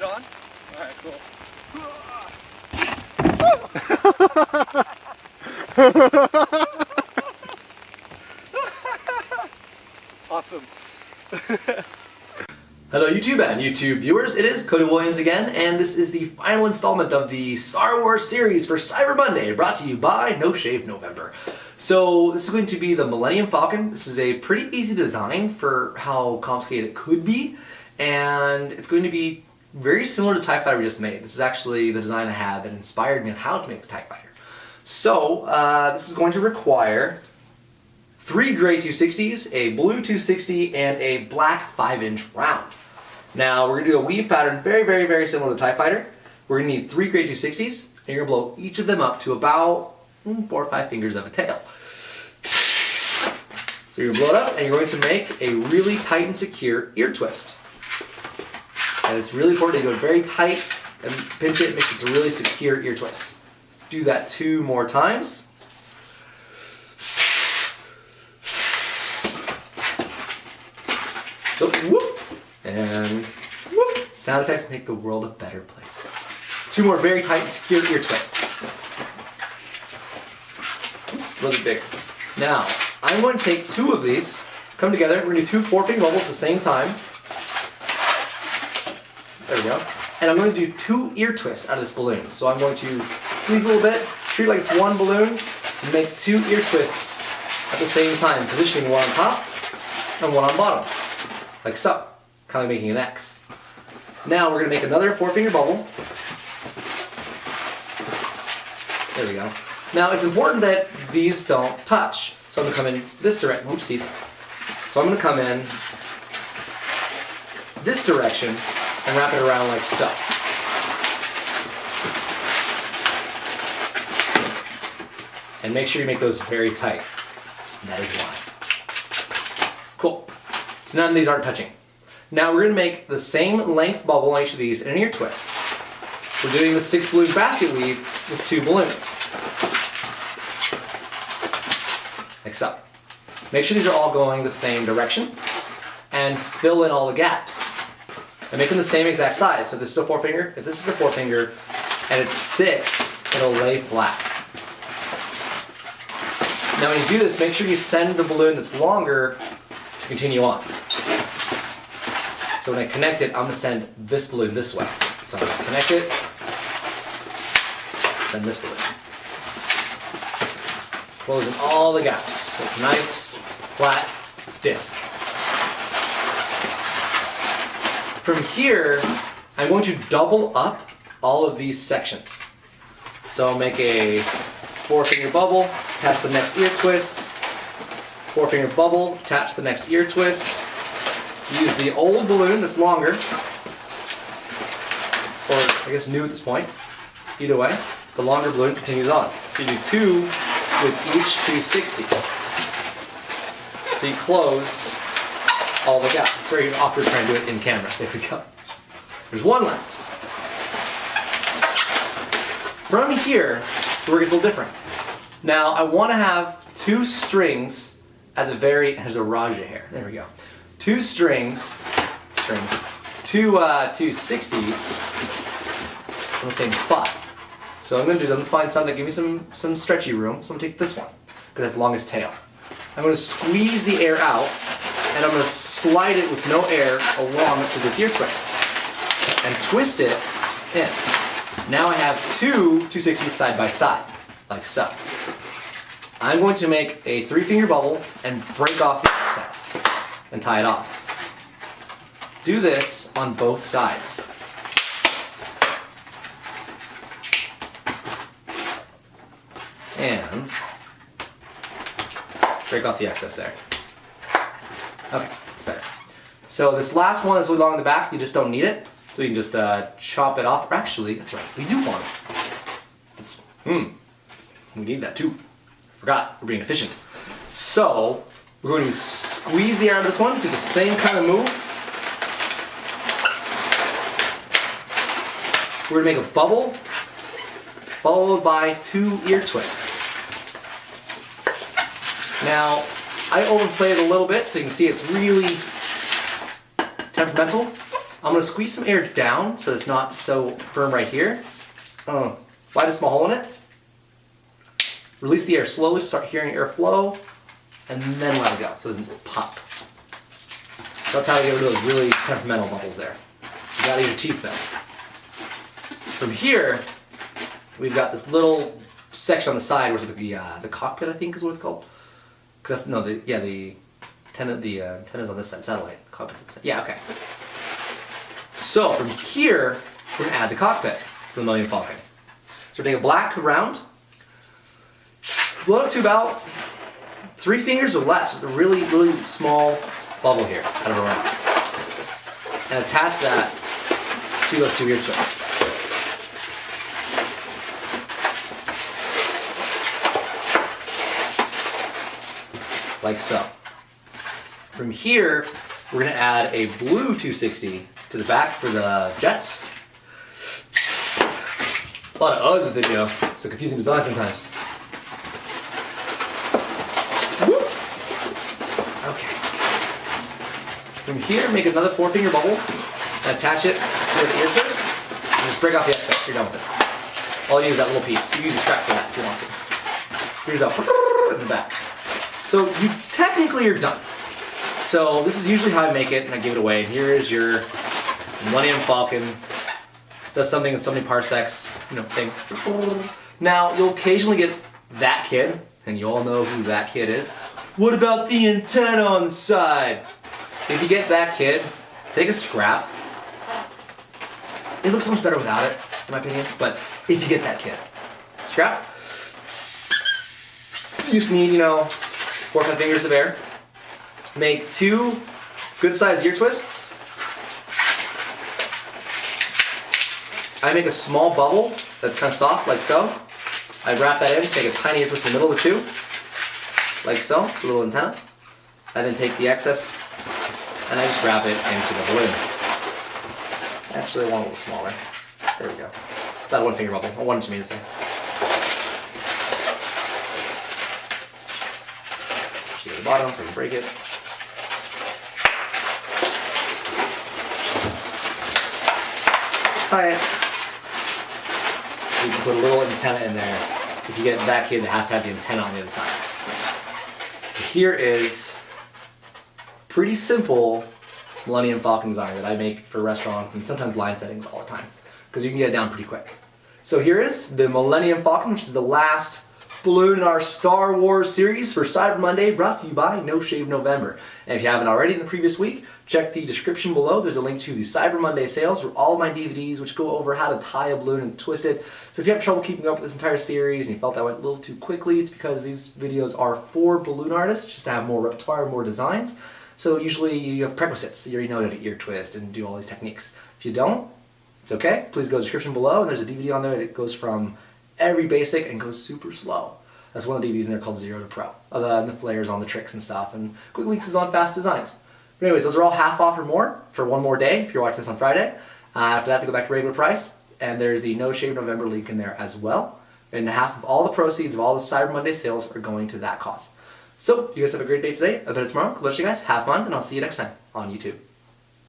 it on? Alright, cool. Awesome. Hello YouTube and YouTube viewers, it is Cody Williams again, and this is the final installment of the Star Wars series for Cyber Monday, brought to you by No Shave November. So this is going to be the Millennium Falcon. This is a pretty easy design for how complicated it could be, and it's going to be very similar to TIE Fighter we just made. This is actually the design I had that inspired me on how to make the TIE Fighter. So this is going to require 3 gray 260s, a blue 260, and a black 5-inch round. Now we're going to do a weave pattern very similar to TIE Fighter. We're going to need 3 gray 260s, and you're going to blow each of them up to about 4 or 5 fingers of a tail. So you're going to blow it up, and you're going to make a really tight and secure ear twist. And it's really important that you go very tight and pinch it, make sure it's a really secure ear twist. Do that 2 more times. So, whoop, and whoop. Sound effects make the world a better place. 2 more very tight and secure ear twists. Oops, a little bit bigger. Now, I'm going to take 2 of these, come together, we're going to do 2 4-finger bubbles at the same time. There we go. And I'm going to do 2 ear twists out of this balloon. So I'm going to squeeze a little bit, treat it like it's 1 balloon, and make 2 ear twists at the same time, positioning 1 on top and 1 on bottom. Like so, kind of making an X. Now we're going to make another 4-finger bubble. There we go. Now it's important that these don't touch. So I'm going to come in this direction. Oopsies. So I'm going to come in this direction and wrap it around like so. And make sure you make those very tight. And that is why. Cool. So none of these aren't touching. Now we're going to make the same length bubble on each of these in an ear twist. We're doing the 6 balloon basket weave with 2 balloons. Like so. Make sure these are all going the same direction and fill in all the gaps. And make them the same exact size. So if this is a 4-finger, if this is a 4-finger and it's 6, it'll lay flat. Now when you do this, make sure you send the balloon that's longer to continue on. So when I connect it, I'm going to send this balloon this way. So I'm going to connect it, send this balloon. Closing all the gaps. So it's a nice, flat disc. From here, I'm going to double up all of these sections. So I'll make a 4-finger bubble, attach the next ear twist, 4-finger bubble, attach the next ear twist. Use the old balloon that's longer, or I guess new at this point. Either way, the longer balloon continues on. So you do 2 with each 260. So you close all the gaps. It's very awkward trying to do it in camera. There we go. There's 1 lens. From here, the work gets a little different. Now I want to have 2 strings at the very, there's a Raja here, there we go. 2 strings, 2 260s on the same spot. So what I'm going to do is I'm going to find some that give me some stretchy room, so I'm going to take this one, because it's the longest tail. I'm going to squeeze the air out, and I'm going to slide it with no air along to this ear twist, and twist it in. Now I have 2 260s side by side, like so. I'm going to make a 3-finger bubble and break off the excess and tie it off. Do this on both sides. And break off the excess there. Okay, it's better. So this last one is really long in the back, you just don't need it. So you can just chop it off. Or actually, that's right, we do want it. We need that too. Forgot, we're being efficient. So, we're going to squeeze the air out of this one, do the same kind of move. We're going to make a bubble, followed by 2 ear twists. Now, I overplayed it a little bit, so you can see it's really temperamental. I'm gonna squeeze some air down so it's not so firm right here. Find a small hole in it. Release the air slowly to start hearing air flow, and then let it go so it doesn't pop. So that's how we get rid of those really temperamental bubbles there. You gotta use your teeth though. From here, we've got this little section on the side, which is the cockpit, I think is what it's called. Cause that's the antenna's on this side, satellite. Cockpit's on this side. Yeah, okay. So from here, we're gonna add the cockpit to the Millennium Falcon. So we're taking a black round, blow it up to about 3 fingers or less, just a really, really small bubble here out of a round. And attach that to those 2 ear twists. Like so. From here, we're gonna add a blue 260 to the back for the jets. A lot of O's in this video. It's a confusing design sometimes. Woo! Okay. From here, make another 4-finger bubble and attach it to the ear twist. And just break off the excess. You're done with it. All you use is that little piece. You use a strap for that if you want to. Here's a in the back. So you technically are done. So this is usually how I make it, and I give it away. And here is your Millennium Falcon. Does something in so many parsecs, thing. Now, you'll occasionally get that kid, and you all know who that kid is. What about the antenna on the side? If you get that kid, take a scrap. It looks so much better without it, in my opinion, but if you get that kid, scrap. You just need, 4 or 5 fingers of air. Make 2 good-sized ear twists. I make a small bubble that's kind of soft, like so. I wrap that in, take a tiny ear twist in the middle of the 2, like so, a little antenna. I then take the excess, and I just wrap it into the balloon. Actually, I want a little smaller. There we go. That 1-finger bubble. I wanted me to say. Push it at the bottom so I can break it. Tie it. You can put a little antenna in there. If you get that kid, it has to have the antenna on the other side. Here is pretty simple Millennium Falcon design that I make for restaurants and sometimes line settings all the time, because you can get it down pretty quick. So here is the Millennium Falcon, which is the last balloon in our Star Wars series for Cyber Monday, brought to you by No Shave November. And if you haven't already in the previous week, check the description below. There's a link to the Cyber Monday sales for all of my DVDs, which go over how to tie a balloon and twist it. So if you have trouble keeping up with this entire series and you felt that went a little too quickly, it's because these videos are for balloon artists, just to have more repertoire, more designs. So usually you have prerequisites. You already know how to ear twist and do all these techniques. If you don't, it's okay. Please go to the description below, and there's a DVD on there that goes from every basic and goes super slow. That's one of the DVDs in there called 0 to Pro. And the flares on the tricks and stuff, and Quick Leaks is on fast designs. But anyways, those are all half off or more for one more day if you're watching this on Friday. After that, they go back to regular price, and there's the No Shave November link in there as well. And half of all the proceeds of all the Cyber Monday sales are going to that cause. So, you guys have a great day today. I'll bet tomorrow. Good luck to you guys. Have fun, and I'll see you next time on YouTube.